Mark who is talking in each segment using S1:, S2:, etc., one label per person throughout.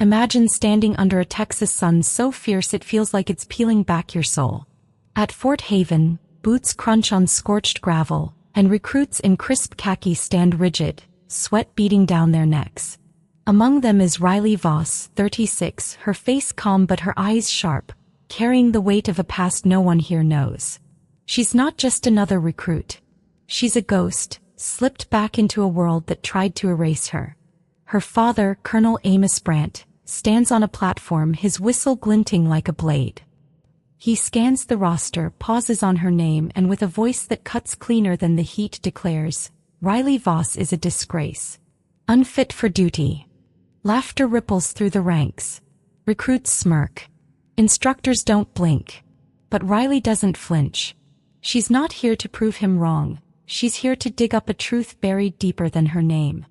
S1: Imagine standing under a Texas sun so fierce it feels like it's peeling back your soul. At Fort Haven, boots crunch on scorched gravel, and recruits in crisp khaki stand rigid, sweat beating down their necks. Among them is Riley Voss, 36, her face calm but her eyes sharp, carrying the weight of a past no one here knows. She's not just another recruit. She's a ghost, slipped back into a world that tried to erase her. Her father, Colonel Amos Brandt, stands on a platform, his whistle glinting like a blade. He scans the roster, pauses on her name, and with a voice that cuts cleaner than the heat declares, "Riley Voss is a disgrace. Unfit for duty." Laughter ripples through the ranks. Recruits smirk. Instructors don't blink. But Riley doesn't flinch. She's not here to prove him wrong. She's here to dig up a truth buried deeper than her name.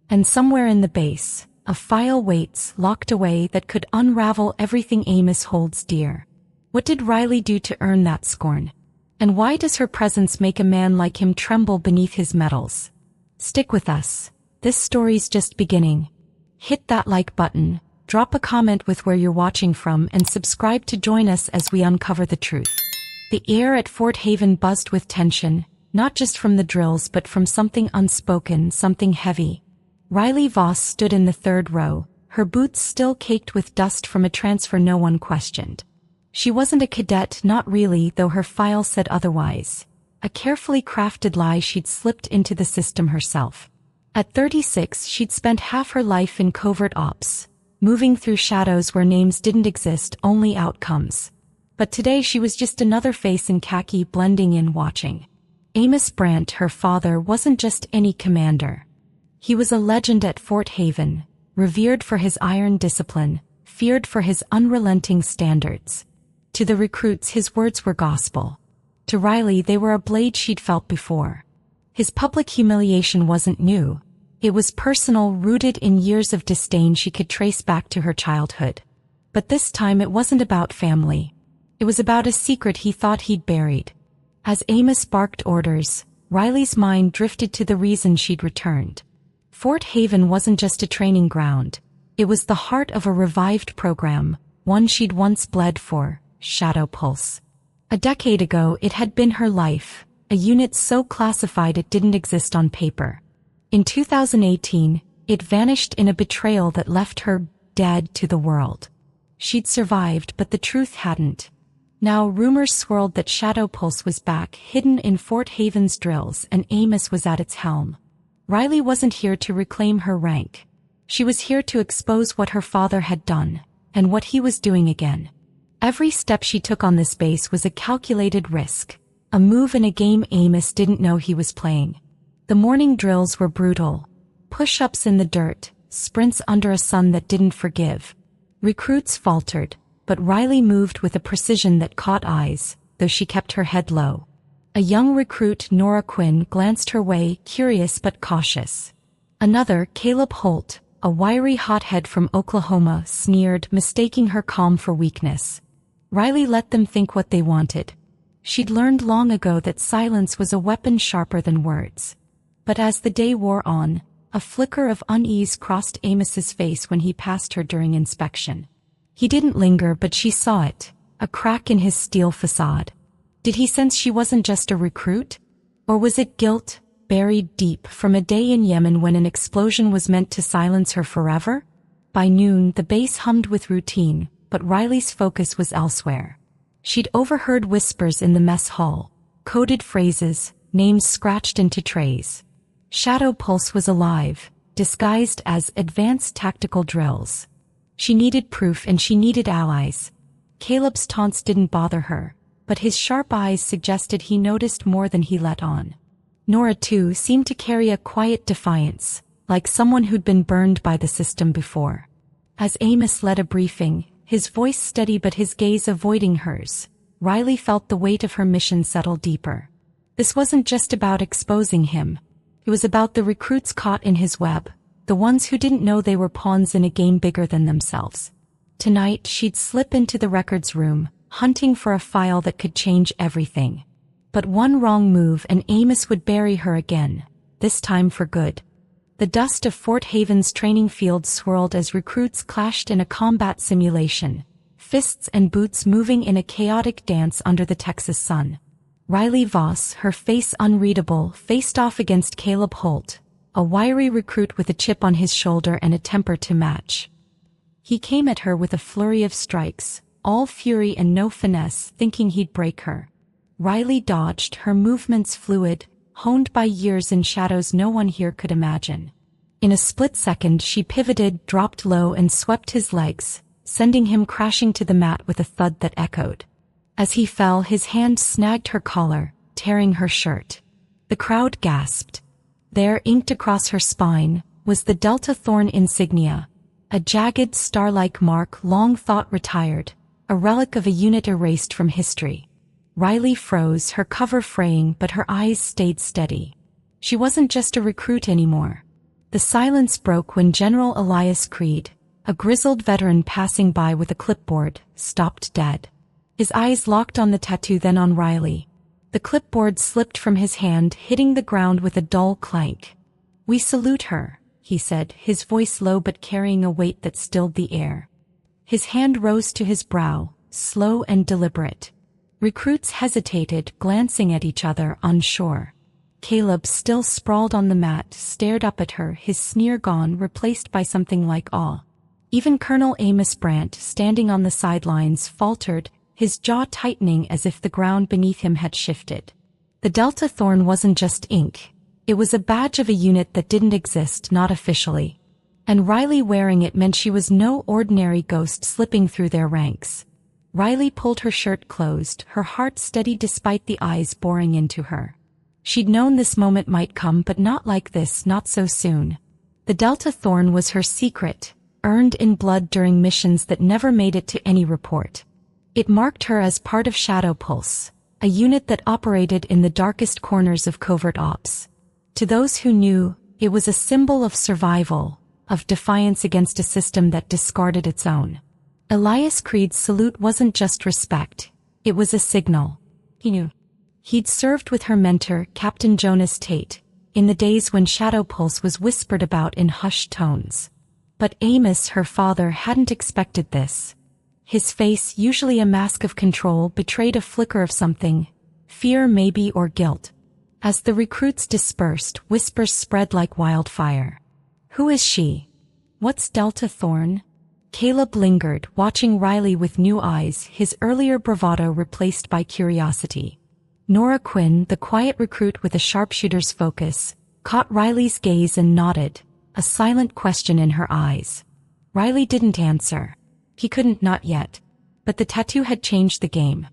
S1: And somewhere in the base, a file waits, locked away, that could unravel everything Amos holds dear. What did Riley do to earn that scorn? And why does her presence make a man like him tremble beneath his medals? Stick with us. This story's just beginning. Hit that like button, drop a comment with where you're watching from, and subscribe to join us as we uncover the truth. The air at Fort Haven buzzed with tension, not just from the drills but from something unspoken, something heavy. Riley Voss stood in the third row, her boots still caked with dust from a transfer no one questioned. She wasn't a cadet, not really, though her file said otherwise. A carefully crafted lie she'd slipped into the system herself. At 36, she'd spent half her life in covert ops, moving through shadows where names didn't exist, only outcomes. But today she was just another face in khaki blending in, watching. Amos Brandt, her father, wasn't just any commander. He was a legend at Fort Haven, revered for his iron discipline, feared for his unrelenting standards. To the recruits his words were gospel. To Riley they were a blade she'd felt before. His public humiliation wasn't new. It was personal, rooted in years of disdain she could trace back to her childhood. But this time it wasn't about family. It was about a secret he thought he'd buried. As Amos barked orders, Riley's mind drifted to the reason she'd returned. Fort Haven wasn't just a training ground. It was the heart of a revived program, one she'd once bled for, Shadow Pulse. A decade ago it had been her life, a unit so classified it didn't exist on paper. In 2018, it vanished in a betrayal that left her dead to the world. She'd survived, but the truth hadn't. Now rumors swirled that Shadow Pulse was back, hidden in Fort Haven's drills, and Amos was at its helm. Riley wasn't here to reclaim her rank. She was here to expose what her father had done, and what he was doing again. Every step she took on this base was a calculated risk, a move in a game Amos didn't know he was playing. The morning drills were brutal. Push-ups in the dirt, sprints under a sun that didn't forgive. Recruits faltered, but Riley moved with a precision that caught eyes, though she kept her head low. A young recruit, Nora Quinn, glanced her way, curious but cautious. Another, Caleb Holt, a wiry hothead from Oklahoma, sneered, mistaking her calm for weakness. Riley let them think what they wanted. She'd learned long ago that silence was a weapon sharper than words. But as the day wore on, a flicker of unease crossed Amos's face when he passed her during inspection. He didn't linger, but she saw it, a crack in his steel facade. Did he sense she wasn't just a recruit? Or was it guilt, buried deep from a day in Yemen when an explosion was meant to silence her forever? By noon, the base hummed with routine, but Riley's focus was elsewhere. She'd overheard whispers in the mess hall, coded phrases, names scratched into trays. Shadow Pulse was alive, disguised as advanced tactical drills. She needed proof, and she needed allies. Caleb's taunts didn't bother her, but his sharp eyes suggested he noticed more than he let on. Nora, too, seemed to carry a quiet defiance, like someone who'd been burned by the system before. As Amos led a briefing, his voice steady but his gaze avoiding hers, Riley felt the weight of her mission settle deeper. This wasn't just about exposing him. It was about the recruits caught in his web, the ones who didn't know they were pawns in a game bigger than themselves. Tonight she'd slip into the records room, hunting for a file that could change everything. But one wrong move and Amos would bury her again, this time for good. The dust of Fort Haven's training field swirled as recruits clashed in a combat simulation, fists and boots moving in a chaotic dance under the Texas sun. Riley Voss, her face unreadable, faced off against Caleb Holt, a wiry recruit with a chip on his shoulder and a temper to match. He came at her with a flurry of strikes, all fury and no finesse, thinking he'd break her. Riley dodged, her movements fluid, honed by years in shadows no one here could imagine. In a split second she pivoted, dropped low and swept his legs, sending him crashing to the mat with a thud that echoed. As he fell, his hand snagged her collar, tearing her shirt. The crowd gasped. There, inked across her spine, was the Delta Thorn insignia, a jagged star-like mark long thought retired, a relic of a unit erased from history. Riley froze, her cover fraying, but her eyes stayed steady. She wasn't just a recruit anymore. The silence broke when General Elias Creed, a grizzled veteran passing by with a clipboard, stopped dead. His eyes locked on the tattoo, then on Riley. The clipboard slipped from his hand, hitting the ground with a dull clank. "We salute her," he said, his voice low but carrying a weight that stilled the air. His hand rose to his brow, slow and deliberate. Recruits hesitated, glancing at each other, unsure. Caleb, still sprawled on the mat, stared up at her, his sneer gone, replaced by something like awe. Even Colonel Amos Brandt, standing on the sidelines, faltered, his jaw tightening as if the ground beneath him had shifted. The Delta Thorn wasn't just ink. It was a badge of a unit that didn't exist, not officially. And Riley wearing it meant she was no ordinary ghost slipping through their ranks. Riley pulled her shirt closed, her heart steady despite the eyes boring into her. She'd known this moment might come, but not like this, not so soon. The Delta Thorn was her secret, earned in blood during missions that never made it to any report. It marked her as part of Shadow Pulse, a unit that operated in the darkest corners of covert ops. To those who knew, it was a symbol of survival, of defiance against a system that discarded its own. Elias Creed's salute wasn't just respect, it was a signal. He knew. He'd served with her mentor, Captain Jonas Tate, in the days when Shadow Pulse was whispered about in hushed tones. But Amos, her father, hadn't expected this. His face, usually a mask of control, betrayed a flicker of something, fear maybe or guilt. As the recruits dispersed, whispers spread like wildfire. "Who is she? What's Delta Thorn?" Caleb lingered, watching Riley with new eyes, his earlier bravado replaced by curiosity. Nora Quinn, the quiet recruit with a sharpshooter's focus, caught Riley's gaze and nodded, a silent question in her eyes. Riley didn't answer. He couldn't, not yet. But the tattoo had changed the game.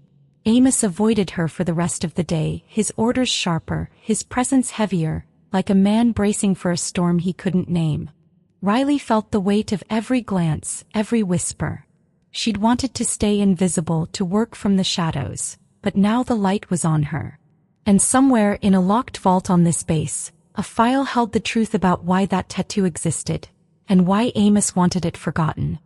S1: Amos avoided her for the rest of the day, his orders sharper, his presence heavier, like a man bracing for a storm he couldn't name. Riley felt the weight of every glance, every whisper. She'd wanted to stay invisible, to work from the shadows, but now the light was on her. And somewhere in a locked vault on this base, a file held the truth about why that tattoo existed, and why Amos wanted it forgotten.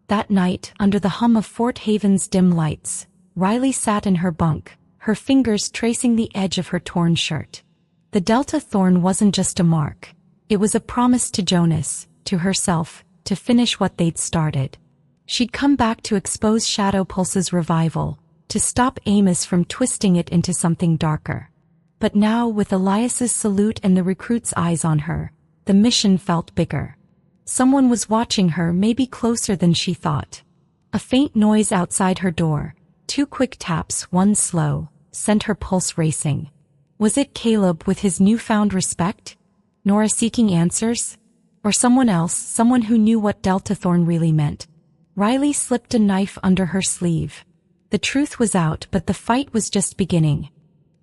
S1: That night, under the hum of Fort Haven's dim lights, Riley sat in her bunk, her fingers tracing the edge of her torn shirt. The Delta Thorn wasn't just a mark. It was a promise to Jonas, to herself, to finish what they'd started. She'd come back to expose Shadow Pulse's revival, to stop Amos from twisting it into something darker. But now, with Elias's salute and the recruit's eyes on her, the mission felt bigger. Someone was watching her, maybe closer than she thought. A faint noise outside her door, 2 quick taps, one slow, sent her pulse racing. Was it Caleb with his newfound respect? Nora seeking answers? Or someone else, someone who knew what Delta Thorn really meant? Riley slipped a knife under her sleeve. The truth was out, but the fight was just beginning.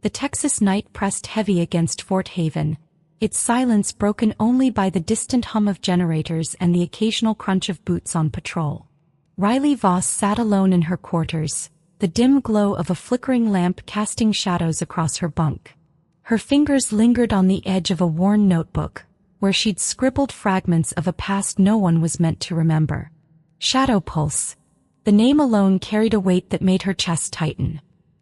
S1: The Texas night pressed heavy against Fort Haven, its silence broken only by the distant hum of generators and the occasional crunch of boots on patrol. Riley Voss sat alone in her quarters, the dim glow of a flickering lamp casting shadows across her bunk. Her fingers lingered on the edge of a worn notebook, where she'd scribbled fragments of a past no one was meant to remember. Shadow Pulse. The name alone carried a weight that made her chest tighten.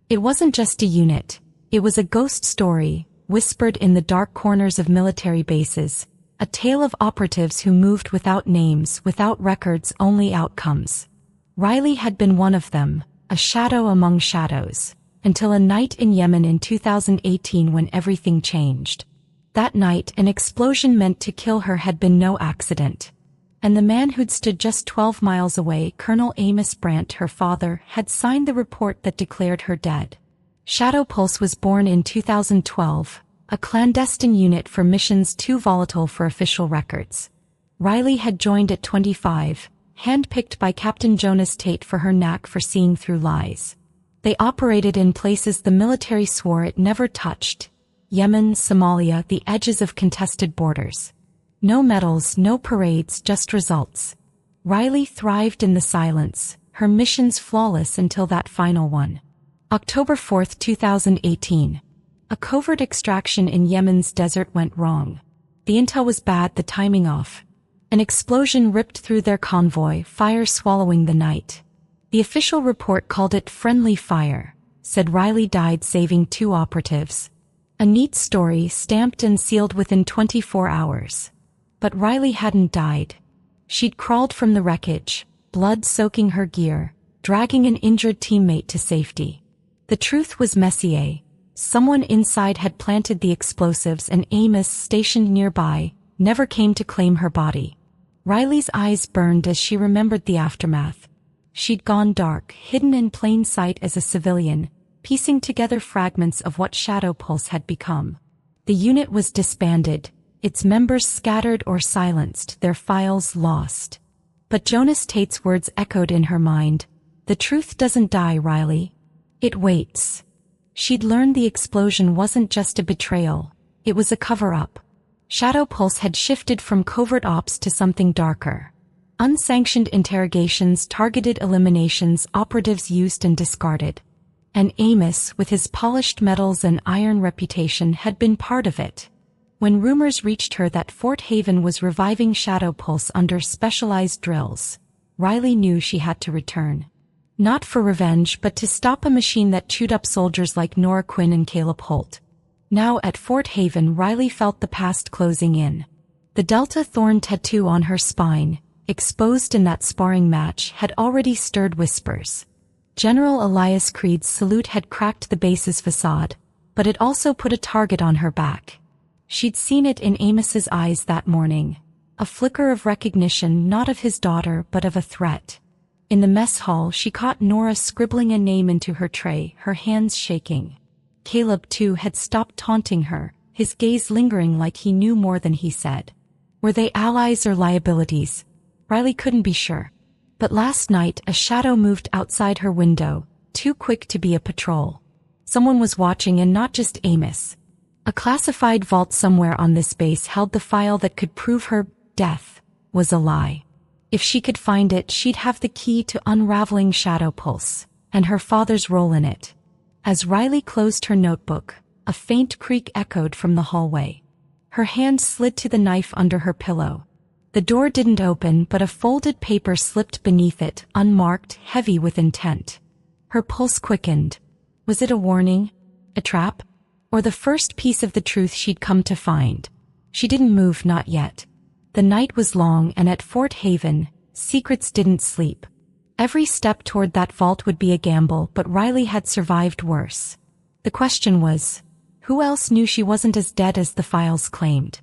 S1: It wasn't just a unit. It was a ghost story, whispered in the dark corners of military bases, a tale of operatives who moved without names, without records, only outcomes. Riley had been one of them, a shadow among shadows, until a night in Yemen in 2018 when everything changed. That night, an explosion meant to kill her had been no accident. And the man who'd stood just 12 miles away, Colonel Amos Brandt, her father, had signed the report that declared her dead. Shadow Pulse was born in 2012, a clandestine unit for missions too volatile for official records. Riley had joined at 25, handpicked by Captain Jonas Tate for her knack for seeing through lies. They operated in places the military swore it never touched: Yemen, Somalia, the edges of contested borders. No medals, no parades, just results. Riley thrived in the silence, her missions flawless until that final one. October 4, 2018. A covert extraction in Yemen's desert went wrong. The intel was bad, the timing off. An explosion ripped through their convoy, fire swallowing the night. The official report called it friendly fire, said Riley died saving 2 operatives. A neat story, stamped and sealed within 24 hours. But Riley hadn't died. She'd crawled from the wreckage, blood soaking her gear, dragging an injured teammate to safety. The truth was messier. Someone inside had planted the explosives, and Amos, stationed nearby, never came to claim her body. Riley's eyes burned as she remembered the aftermath. She'd gone dark, hidden in plain sight as a civilian, piecing together fragments of what Shadow Pulse had become. The unit was disbanded, its members scattered or silenced, their files lost. But Jonas Tate's words echoed in her mind. The truth doesn't die, Riley. It waits. She'd learned the explosion wasn't just a betrayal, it was a cover-up. Shadow Pulse had shifted from covert ops to something darker. Unsanctioned interrogations, targeted eliminations, operatives used and discarded. And Amos, with his polished metals and iron reputation, had been part of it. When rumors reached her that Fort Haven was reviving Shadow Pulse under specialized drills, Riley knew she had to return. Not for revenge, but to stop a machine that chewed up soldiers like Nora Quinn and Caleb Holt. Now at Fort Haven, Riley felt the past closing in. The Delta Thorn tattoo on her spine, exposed in that sparring match, had already stirred whispers. General Elias Creed's salute had cracked the base's facade, but it also put a target on her back. She'd seen it in Amos's eyes that morning. A flicker of recognition, not of his daughter, but of a threat. In the mess hall, she caught Nora scribbling a name into her tray, her hands shaking. Caleb, too, had stopped taunting her, his gaze lingering like he knew more than he said. Were they allies or liabilities? Riley couldn't be sure. But last night, a shadow moved outside her window, too quick to be a patrol. Someone was watching, and not just Amos. A classified vault somewhere on this base held the file that could prove her death was a lie. If she could find it, she'd have the key to unraveling Shadow Pulse, and her father's role in it. As Riley closed her notebook, a faint creak echoed from the hallway. Her hand slid to the knife under her pillow. The door didn't open, but a folded paper slipped beneath it, unmarked, heavy with intent. Her pulse quickened. Was it a warning? A trap? Or the first piece of the truth she'd come to find? She didn't move, not yet. The night was long, and at Fort Haven, secrets didn't sleep. Every step toward that vault would be a gamble, but Riley had survived worse. The question was, who else knew she wasn't as dead as the files claimed?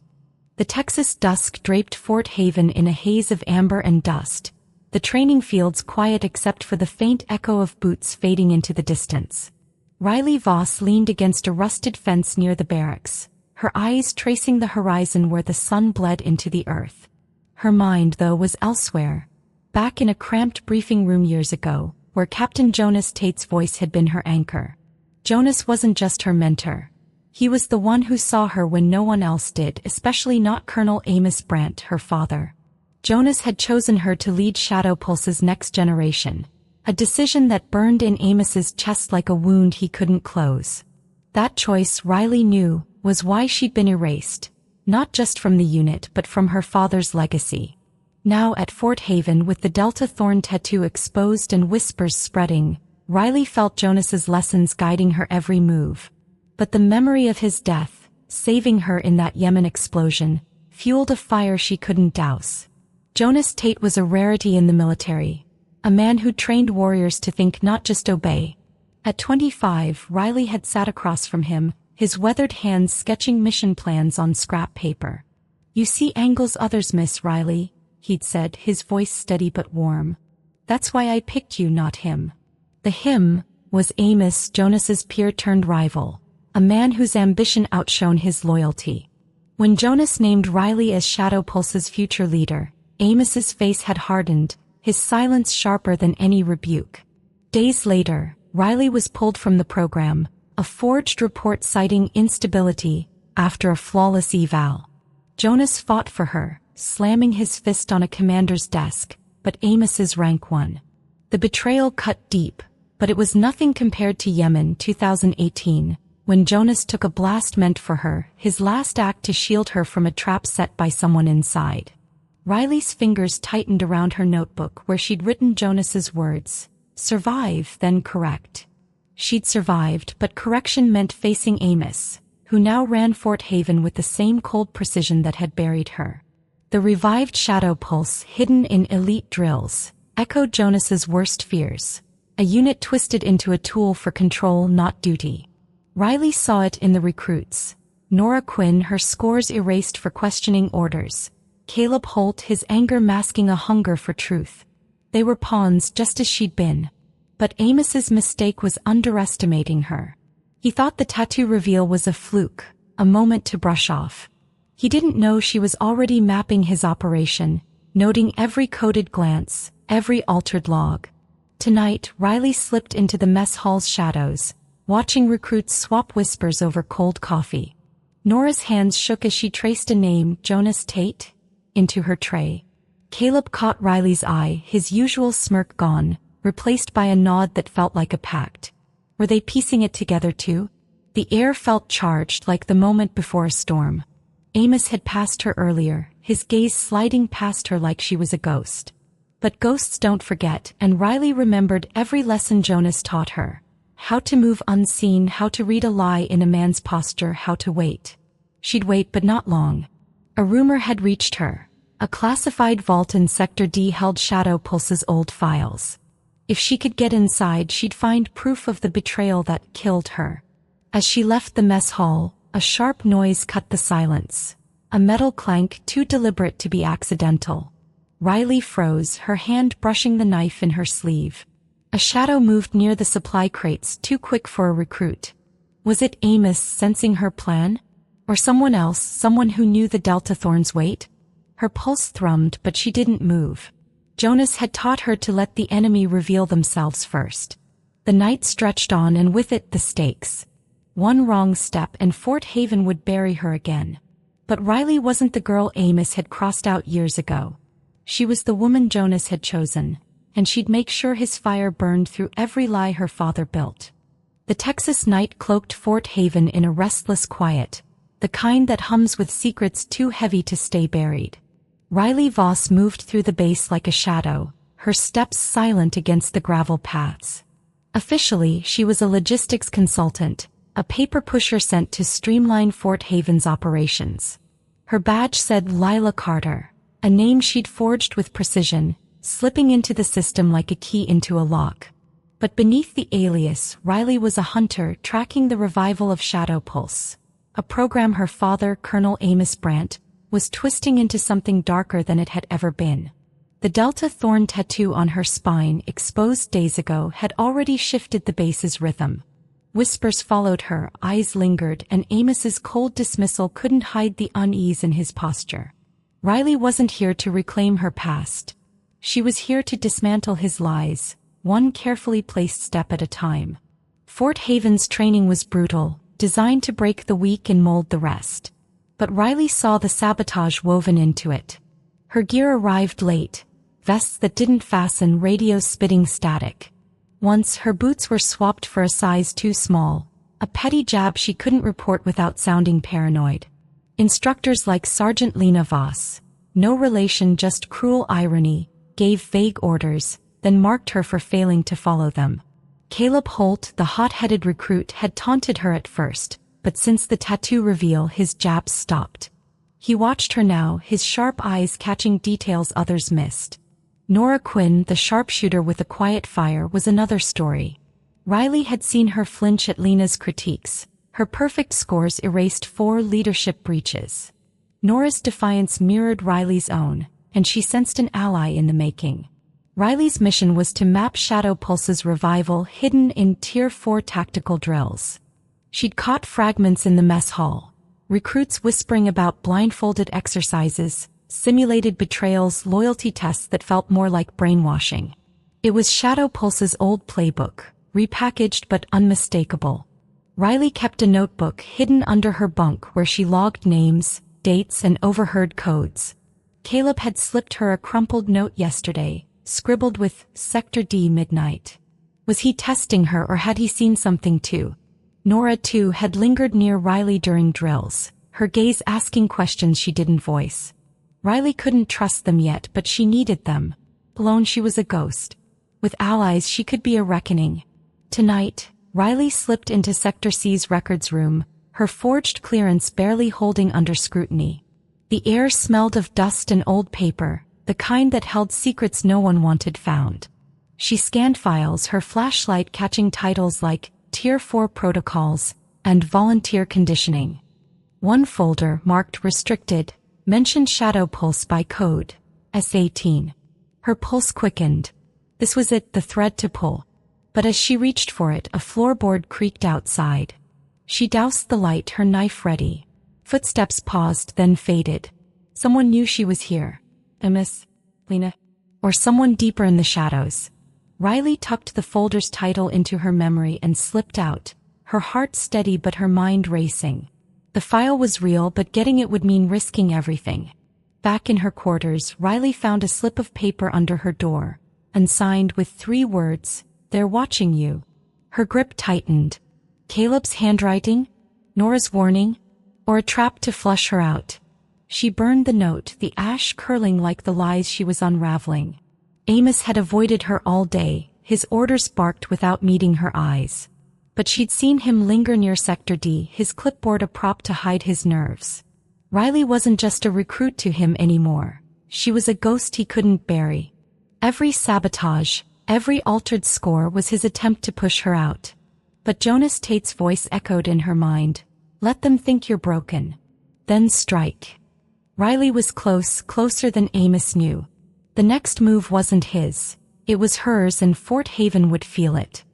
S1: The Texas dusk draped Fort Haven in a haze of amber and dust, the training fields quiet except for the faint echo of boots fading into the distance. Riley Voss leaned against a rusted fence near the barracks, her eyes tracing the horizon where the sun bled into the earth. Her mind, though, was elsewhere, back in a cramped briefing room years ago, where Captain Jonas Tate's voice had been her anchor. Jonas wasn't just her mentor. He was the one who saw her when no one else did, especially not Colonel Amos Brandt, her father. Jonas had chosen her to lead Shadow Pulse's next generation, a decision that burned in Amos's chest like a wound he couldn't close. That choice, Riley knew, was why she'd been erased, not just from the unit but from her father's legacy. Now at Fort Haven, with the Delta Thorn tattoo exposed and whispers spreading, Riley felt Jonas's lessons guiding her every move. But the memory of his death, saving her in that Yemen explosion, fueled a fire she couldn't douse. Jonas Tate was a rarity in the military, a man who trained warriors to think, not just obey. At 25, Riley had sat across from him, his weathered hands sketching mission plans on scrap paper. "You see angles others miss, Riley," he'd said, his voice steady but warm. "That's why I picked you, not him." The him was Amos, Jonas's peer-turned-rival, a man whose ambition outshone his loyalty. When Jonas named Riley as Shadow Pulse's future leader, Amos's face had hardened, his silence sharper than any rebuke. Days later, Riley was pulled from the program, a forged report citing instability, after a flawless eval. Jonas fought for her, slamming his fist on a commander's desk, but Amos's rank won. The betrayal cut deep, but it was nothing compared to Yemen 2018, when Jonas took a blast meant for her, his last act to shield her from a trap set by someone inside. Riley's fingers tightened around her notebook where she'd written Jonas's words, "Survive, then correct." She'd survived, but correction meant facing Amos, who now ran Fort Haven with the same cold precision that had buried her. The revived Shadow Pulse, hidden in elite drills, echoed Jonas's worst fears, a unit twisted into a tool for control, not duty. Riley saw it in the recruits. Nora Quinn, her scores erased for questioning orders. Caleb Holt, his anger masking a hunger for truth. They were pawns just as she'd been. But Amos's mistake was underestimating her. He thought the tattoo reveal was a fluke, a moment to brush off. He didn't know she was already mapping his operation, noting every coded glance, every altered log. Tonight, Riley slipped into the mess hall's shadows, watching recruits swap whispers over cold coffee. Nora's hands shook as she traced a name, Jonas Tate, into her tray. Caleb caught Riley's eye, his usual smirk gone, replaced by a nod that felt like a pact. Were they piecing it together too? The air felt charged, like the moment before a storm. Amos had passed her earlier, his gaze sliding past her like she was a ghost. But ghosts don't forget, and Riley remembered every lesson Jonas taught her. How to move unseen, how to read a lie in a man's posture, how to wait. She'd wait, but not long. A rumor had reached her. A classified vault in Sector D held Shadow Pulse's old files. If she could get inside, she'd find proof of the betrayal that killed her. As she left the mess hall, a sharp noise cut the silence. A metal clank too deliberate to be accidental. Riley froze, her hand brushing the knife in her sleeve. A shadow moved near the supply crates, too quick for a recruit. Was it Amos sensing her plan? Or someone else, someone who knew the Delta Thorn's weight? Her pulse thrummed, but she didn't move. Jonas had taught her to let the enemy reveal themselves first. The night stretched on, and with it the stakes. One wrong step and Fort Haven would bury her again. But Riley wasn't the girl Amos had crossed out years ago. She was the woman Jonas had chosen, and she'd make sure his fire burned through every lie her father built. The Texas night cloaked Fort Haven in a restless quiet, the kind that hums with secrets too heavy to stay buried. Riley Voss moved through the base like a shadow, her steps silent against the gravel paths. Officially, she was a logistics consultant, a paper pusher sent to streamline Fort Haven's operations. Her badge said Lila Carter, a name she'd forged with precision, slipping into the system like a key into a lock. But beneath the alias, Riley was a hunter tracking the revival of Shadow Pulse, a program her father, Colonel Amos Brandt, was twisting into something darker than it had ever been. The Delta Thorn tattoo on her spine, exposed days ago, had already shifted the base's rhythm. Whispers followed her, eyes lingered, and Amos's cold dismissal couldn't hide the unease in his posture. Riley wasn't here to reclaim her past. She was here to dismantle his lies, one carefully placed step at a time. Fort Haven's training was brutal, designed to break the weak and mold the rest. But Riley saw the sabotage woven into it. Her gear arrived late, vests that didn't fasten, radios spitting static. Once her boots were swapped for a size too small, a petty jab she couldn't report without sounding paranoid. Instructors like Sergeant Lena Voss, no relation, just cruel irony, gave vague orders, then marked her for failing to follow them. Caleb Holt, the hot-headed recruit, had taunted her at first, but since the tattoo reveal his jabs stopped. He watched her now, his sharp eyes catching details others missed. Nora Quinn, the sharpshooter with a quiet fire, was another story. Riley had seen her flinch at Lena's critiques. Her perfect scores erased 4 leadership breaches. Nora's defiance mirrored Riley's own, and she sensed an ally in the making. Riley's mission was to map Shadow Pulse's revival hidden in Tier 4 tactical drills. She'd caught fragments in the mess hall. Recruits whispering about blindfolded exercises, simulated betrayals, loyalty tests that felt more like brainwashing. It was Shadow Pulse's old playbook, repackaged but unmistakable. Riley kept a notebook hidden under her bunk where she logged names, dates, and overheard codes. Caleb had slipped her a crumpled note yesterday, scribbled with Sector D midnight. Was he testing her, or had he seen something too? Nora, too, had lingered near Riley during drills, her gaze asking questions she didn't voice. Riley couldn't trust them yet, but she needed them. Alone she was a ghost. With allies she could be a reckoning. Tonight, Riley slipped into Sector C's records room, her forged clearance barely holding under scrutiny. The air smelled of dust and old paper, the kind that held secrets no one wanted found. She scanned files, her flashlight catching titles like Tier 4 Protocols and Volunteer Conditioning. One folder, marked Restricted, mentioned Shadow Pulse by code, S18. Her pulse quickened. This was it, the thread to pull. But as she reached for it, a floorboard creaked outside. She doused the light, her knife ready. Footsteps paused, then faded. Someone knew she was here. Miss Lena? Or someone deeper in the shadows. Riley tucked the folder's title into her memory and slipped out, her heart steady but her mind racing. The file was real, but getting it would mean risking everything. Back in her quarters, Riley found a slip of paper under her door, unsigned with 3 words, "They're watching you." Her grip tightened. Caleb's handwriting? Nora's warning? Or a trap to flush her out? She burned the note, the ash curling like the lies she was unraveling. Amos had avoided her all day, his orders barked without meeting her eyes. But she'd seen him linger near Sector D, his clipboard a prop to hide his nerves. Riley wasn't just a recruit to him anymore. She was a ghost he couldn't bury. Every sabotage, every altered score was his attempt to push her out. But Jonas Tate's voice echoed in her mind. Let them think you're broken. Then strike. Riley was close, closer than Amos knew. The next move wasn't his. It was hers, and Fort Haven would feel it.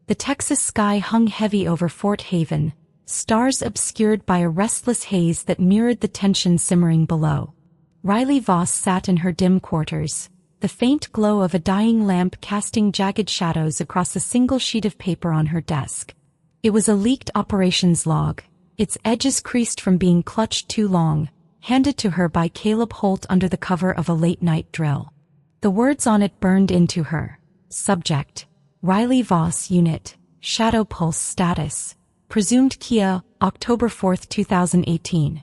S1: The Texas sky hung heavy over Fort Haven, stars obscured by a restless haze that mirrored the tension simmering below. Riley Voss sat in her dim quarters, the faint glow of a dying lamp casting jagged shadows across a single sheet of paper on her desk. It was a leaked operations log, its edges creased from being clutched too long, handed to her by Caleb Holt under the cover of a late-night drill. The words on it burned into her. Subject: Riley Voss Unit, Shadow Pulse Status, Presumed Kia, October 4, 2018.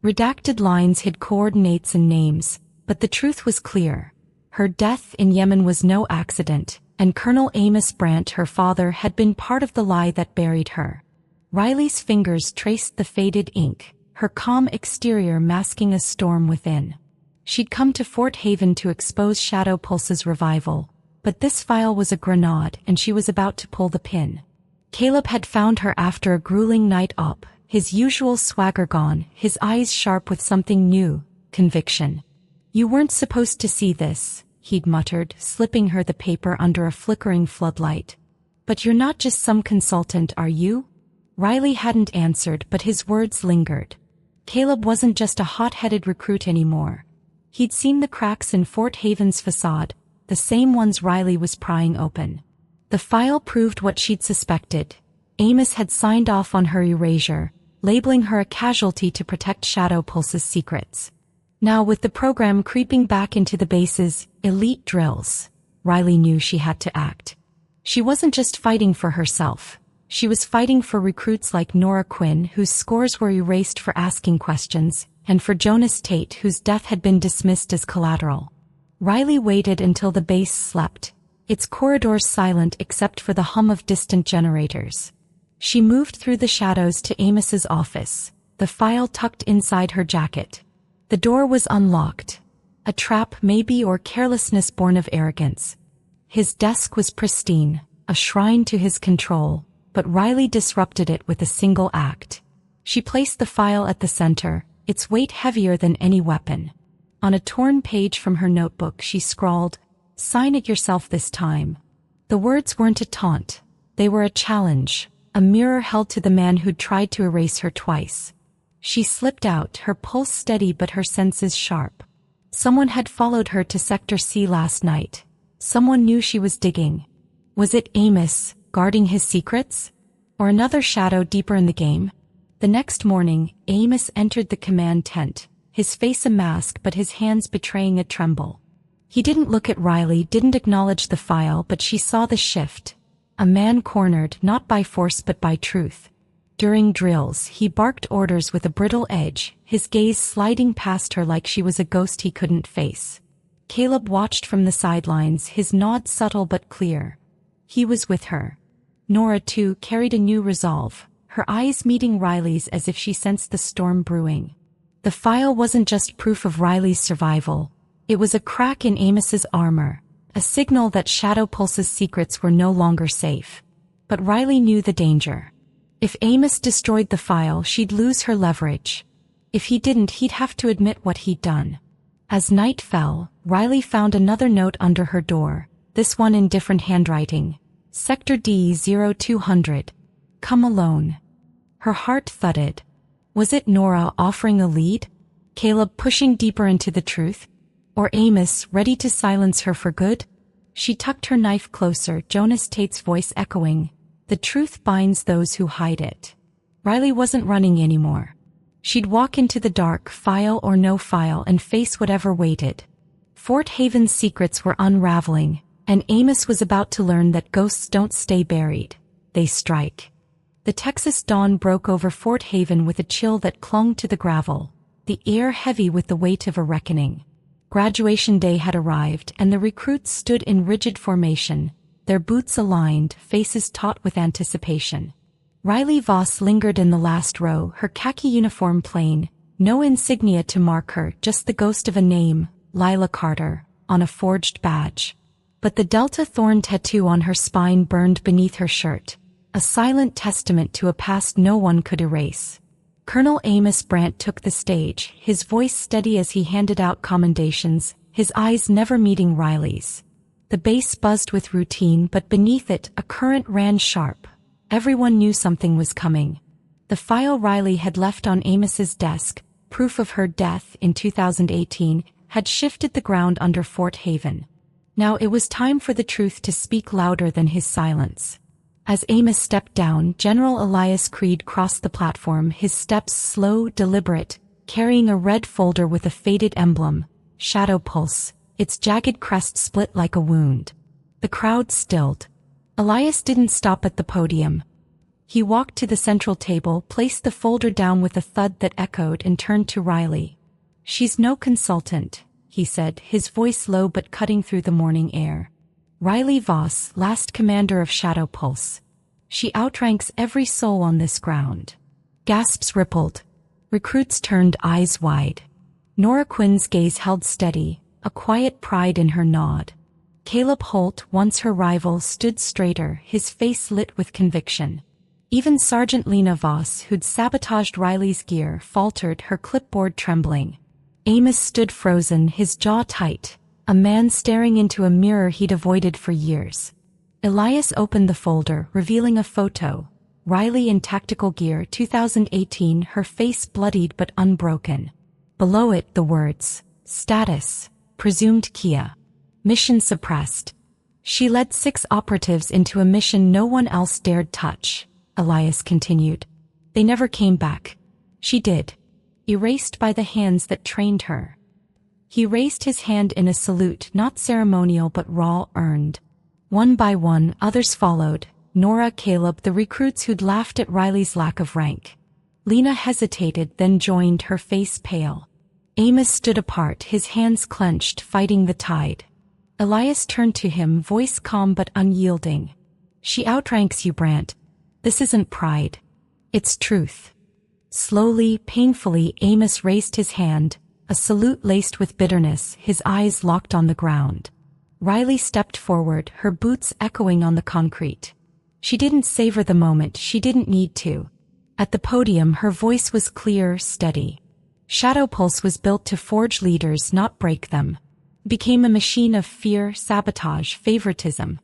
S1: Redacted lines hid coordinates and names, but the truth was clear. Her death in Yemen was no accident, and Colonel Amos Brandt, her father, had been part of the lie that buried her. Riley's fingers traced the faded ink, her calm exterior masking a storm within. She'd come to Fort Haven to expose Shadow Pulse's revival, but this file was a grenade and she was about to pull the pin. Caleb had found her after a grueling night op, his usual swagger gone, his eyes sharp with something new, conviction. "You weren't supposed to see this," he'd muttered, slipping her the paper under a flickering floodlight. "But you're not just some consultant, are you?" Riley hadn't answered, but his words lingered. Caleb wasn't just a hot-headed recruit anymore. He'd seen the cracks in Fort Haven's facade, the same ones Riley was prying open. The file proved what she'd suspected. Amos had signed off on her erasure, labeling her a casualty to protect Shadow Pulse's secrets. Now, with the program creeping back into the base's elite drills, Riley knew she had to act. She wasn't just fighting for herself. She was fighting for recruits like Nora Quinn, whose scores were erased for asking questions, and for Jonas Tate, whose death had been dismissed as collateral. Riley waited until the base slept, its corridors silent except for the hum of distant generators. She moved through the shadows to Amos's office, the file tucked inside her jacket. The door was unlocked. A trap maybe, or carelessness born of arrogance. His desk was pristine, a shrine to his control, but Riley disrupted it with a single act. She placed the file at the center, its weight heavier than any weapon. On a torn page from her notebook she scrawled, "Sign it yourself this time." The words weren't a taunt. They were a challenge, a mirror held to the man who'd tried to erase her twice. She slipped out, her pulse steady but her senses sharp. Someone had followed her to Sector C last night. Someone knew she was digging. Was it Amos, guarding his secrets? Or another shadow deeper in the game? The next morning, Amos entered the command tent, his face a mask but his hands betraying a tremble. He didn't look at Riley, didn't acknowledge the file, but she saw the shift. A man cornered, not by force but by truth. During drills, he barked orders with a brittle edge, his gaze sliding past her like she was a ghost he couldn't face. Caleb watched from the sidelines, his nod subtle but clear. He was with her. Nora, too, carried a new resolve, her eyes meeting Riley's as if she sensed the storm brewing. The file wasn't just proof of Riley's survival. It was a crack in Amos's armor, a signal that Shadow Pulse's secrets were no longer safe. But Riley knew the danger. If Amos destroyed the file, she'd lose her leverage. If he didn't, he'd have to admit what he'd done. As night fell, Riley found another note under her door, this one in different handwriting. Sector D-0200. Come alone. Her heart thudded. Was it Nora offering a lead? Caleb pushing deeper into the truth? Or Amos ready to silence her for good? She tucked her knife closer, Jonas Tate's voice echoing. The truth binds those who hide it. Riley wasn't running anymore. She'd walk into the dark, file or no file, and face whatever waited. Fort Haven's secrets were unraveling, and Amos was about to learn that ghosts don't stay buried. They strike. The Texas dawn broke over Fort Haven with a chill that clung to the gravel, the air heavy with the weight of a reckoning. Graduation day had arrived, and the recruits stood in rigid formation, their boots aligned, faces taut with anticipation. Riley Voss lingered in the last row, her khaki uniform plain, no insignia to mark her, just the ghost of a name, Lila Carter, on a forged badge. But the Delta Thorn tattoo on her spine burned beneath her shirt, a silent testament to a past no one could erase. Colonel Amos Brandt took the stage, his voice steady as he handed out commendations, his eyes never meeting Riley's. The base buzzed with routine, but beneath it, a current ran sharp. Everyone knew something was coming. The file Riley had left on Amos's desk, proof of her death in 2018, had shifted the ground under Fort Haven. Now it was time for the truth to speak louder than his silence. As Amos stepped down, General Elias Creed crossed the platform, his steps slow, deliberate, carrying a red folder with a faded emblem, Shadow Pulse, its jagged crest split like a wound. The crowd stilled. Elias didn't stop at the podium. He walked to the central table, placed the folder down with a thud that echoed, and turned to Riley. "She's no consultant," he said, his voice low but cutting through the morning air. "Riley Voss, last commander of Shadow Pulse. She outranks every soul on this ground." Gasps rippled. Recruits turned, eyes wide. Nora Quinn's gaze held steady, a quiet pride in her nod. Caleb Holt, once her rival, stood straighter, his face lit with conviction. Even Sergeant Lena Voss, who'd sabotaged Riley's gear, faltered, her clipboard trembling. Amos stood frozen, his jaw tight, a man staring into a mirror he'd avoided for years. Elias opened the folder, revealing a photo. Riley in tactical gear, 2018, her face bloodied but unbroken. Below it, the words, "Status, presumed Kia. Mission suppressed." "She led 6 operatives into a mission no one else dared touch," Elias continued. "They never came back. She did. Erased by the hands that trained her." He raised his hand in a salute, not ceremonial but raw, earned. One by one, others followed, Nora, Caleb, the recruits who'd laughed at Riley's lack of rank. Lena hesitated, then joined, her face pale. Amos stood apart, his hands clenched, fighting the tide. Elias turned to him, voice calm but unyielding. "She outranks you, Brandt. This isn't pride. It's truth." Slowly, painfully, Amos raised his hand, a salute laced with bitterness, his eyes locked on the ground. Riley stepped forward, her boots echoing on the concrete. She didn't savor the moment, she didn't need to. At the podium, her voice was clear, steady. Shadow Pulse was built to forge leaders, not break them. It became a machine of fear, sabotage, favoritism.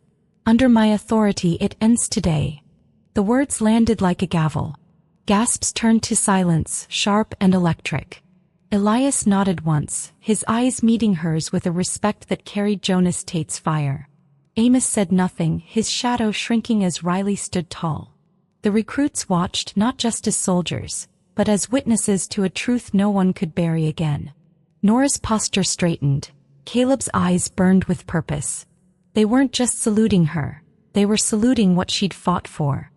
S1: Under my authority, it ends today. The words landed like a gavel. Gasps turned to silence, sharp and electric. Elias nodded once, his eyes meeting hers with a respect that carried Jonas Tate's fire. Amos said nothing, his shadow shrinking as Riley stood tall. The recruits watched, not just as soldiers, but as witnesses to a truth no one could bury again. Nora's posture straightened. Caleb's eyes burned with purpose. They weren't just saluting her, they were saluting what she'd fought for.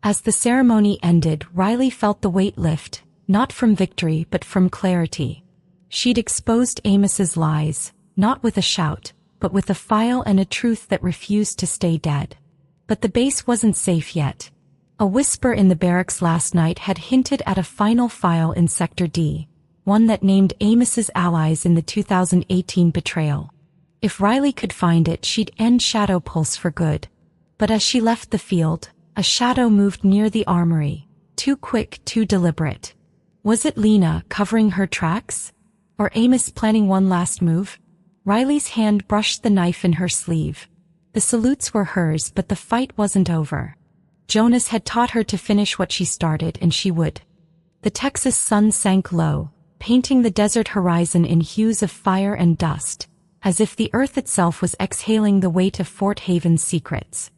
S1: As the ceremony ended, Riley felt the weight lift, not from victory but from clarity. She'd exposed Amos's lies, not with a shout, but with a file and a truth that refused to stay dead. But the base wasn't safe yet. A whisper in the barracks last night had hinted at a final file in Sector D, one that named Amos's allies in the 2018 betrayal. If Riley could find it, she'd end Shadow Pulse for good. But as she left the field, a shadow moved near the armory, too quick, too deliberate. Was it Lena covering her tracks? Or Amos planning one last move? Riley's hand brushed the knife in her sleeve. The salutes were hers, but the fight wasn't over. Jonas had taught her to finish what she started, and she would. The Texas sun sank low, painting the desert horizon in hues of fire and dust, as if the earth itself was exhaling the weight of Fort Haven's secrets.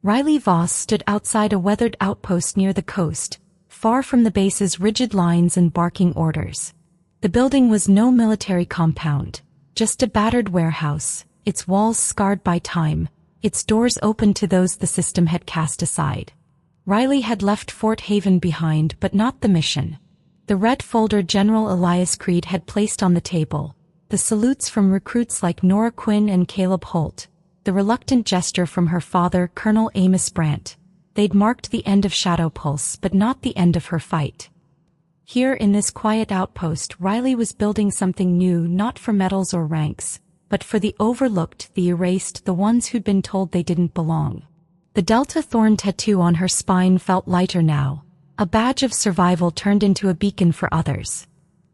S1: Riley Voss stood outside a weathered outpost near the coast, far from the base's rigid lines and barking orders. The building was no military compound, just a battered warehouse, its walls scarred by time, its doors open to those the system had cast aside. Riley had left Fort Haven behind, but not the mission. The red folder General Elias Creed had placed on the table, the salutes from recruits like Nora Quinn and Caleb Holt, the reluctant gesture from her father, Colonel Amos Brandt. They'd marked the end of Shadow Pulse, but not the end of her fight. Here in this quiet outpost, Riley was building something new, not for medals or ranks, but for the overlooked, the erased, the ones who'd been told they didn't belong. The Delta Thorn tattoo on her spine felt lighter now, a badge of survival turned into a beacon for others.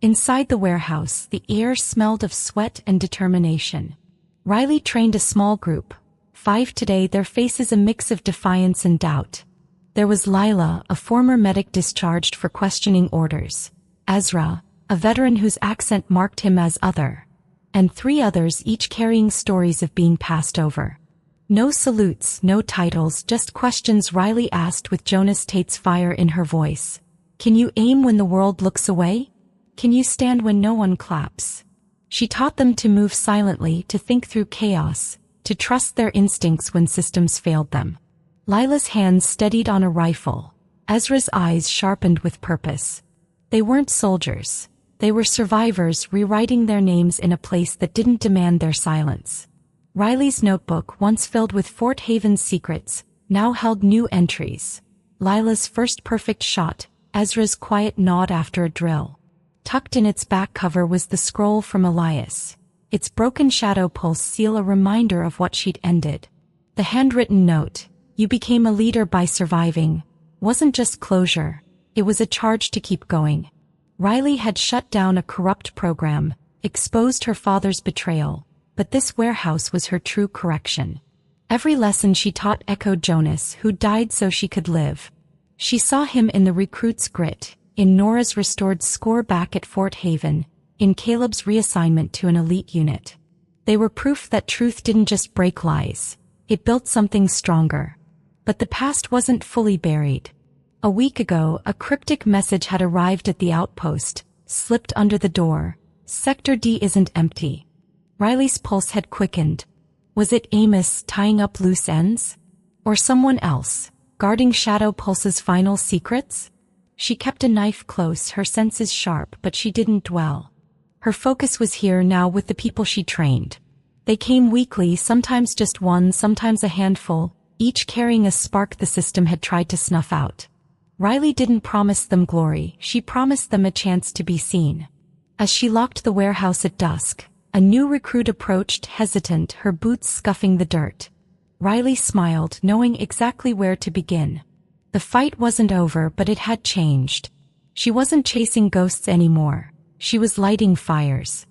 S1: Inside the warehouse, the air smelled of sweat and determination. Riley trained a small group, 5 today, their faces a mix of defiance and doubt. There was Lila, a former medic discharged for questioning orders, Ezra, a veteran whose accent marked him as other, and 3 others, each carrying stories of being passed over. No salutes, no titles, just questions Riley asked with Jonas Tate's fire in her voice. Can you aim when the world looks away? Can you stand when no one claps? She taught them to move silently, to think through chaos, to trust their instincts when systems failed them. Lila's hands steadied on a rifle. Ezra's eyes sharpened with purpose. They weren't soldiers. They were survivors rewriting their names in a place that didn't demand their silence. Riley's notebook, once filled with Fort Haven's secrets, now held new entries. Lila's first perfect shot, Ezra's quiet nod after a drill. Tucked in its back cover was the scroll from Elias, its broken Shadow Pulse seal a reminder of what she'd ended. The handwritten note, "You became a leader by surviving," wasn't just closure, it was a charge to keep going. Riley had shut down a corrupt program, exposed her father's betrayal, but this warehouse was her true correction. Every lesson she taught echoed Jonas, who died so she could live. She saw him in the recruits' grit, in Nora's restored score back at Fort Haven, in Caleb's reassignment to an elite unit. They were proof that truth didn't just break lies, it built something stronger. But the past wasn't fully buried. A week ago, a cryptic message had arrived at the outpost, slipped under the door. Sector D isn't empty. Riley's pulse had quickened. Was it Amos tying up loose ends? Or someone else, guarding Shadow Pulse's final secrets? She kept a knife close, her senses sharp, but she didn't dwell. Her focus was here now with the people she trained. They came weekly, sometimes just one, sometimes a handful, each carrying a spark the system had tried to snuff out. Riley didn't promise them glory, she promised them a chance to be seen. As she locked the warehouse at dusk, a new recruit approached, hesitant, her boots scuffing the dirt. Riley smiled, knowing exactly where to begin. The fight wasn't over, but it had changed. She wasn't chasing ghosts anymore. She was lighting fires.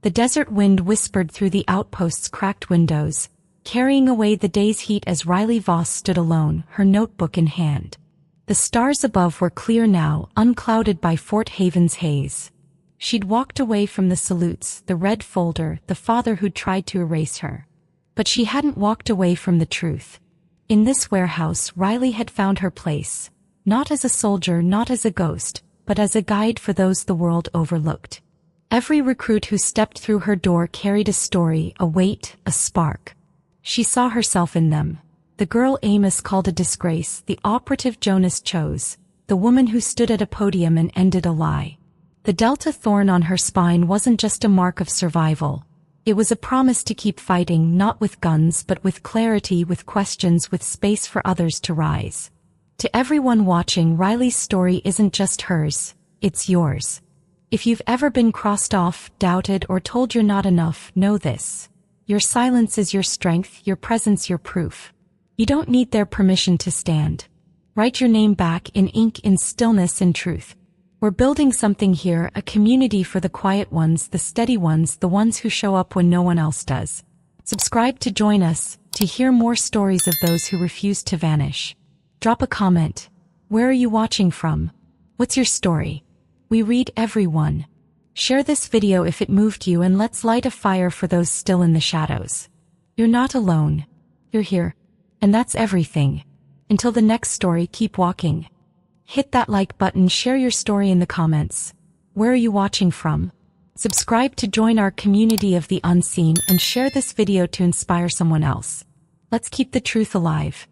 S1: The desert wind whispered through the outpost's cracked windows, carrying away the day's heat as Riley Voss stood alone, her notebook in hand. The stars above were clear now, unclouded by Fort Haven's haze. She'd walked away from the salutes, the red folder, the father who'd tried to erase her. But she hadn't walked away from the truth. In this warehouse, Riley had found her place, not as a soldier, not as a ghost, but as a guide for those the world overlooked. Every recruit who stepped through her door carried a story, a weight, a spark. She saw herself in them. The girl Amos called a disgrace, the operative Jonas chose, the woman who stood at a podium and ended a lie. The delta thorn on her spine wasn't just a mark of survival. It was a promise to keep fighting, not with guns but with clarity, with questions, with space for others to rise. To everyone watching, Riley's story isn't just hers, it's yours. If you've ever been crossed off, doubted, or told you're not enough, know this. Your silence is your strength, your presence your proof. You don't need their permission to stand. Write your name back in ink, in stillness, in truth. We're building something here, a community for the quiet ones, the steady ones, the ones who show up when no one else does. Subscribe to join us, to hear more stories of those who refuse to vanish. Drop a comment. Where are you watching from? What's your story? We read every one. Share this video if it moved you, and let's light a fire for those still in the shadows. You're not alone. You're here. And that's everything. Until the next story, keep walking. Hit that like button, share your story in the comments. Where are you watching from? Subscribe to join our community of the unseen, and share this video to inspire someone else. Let's keep the truth alive.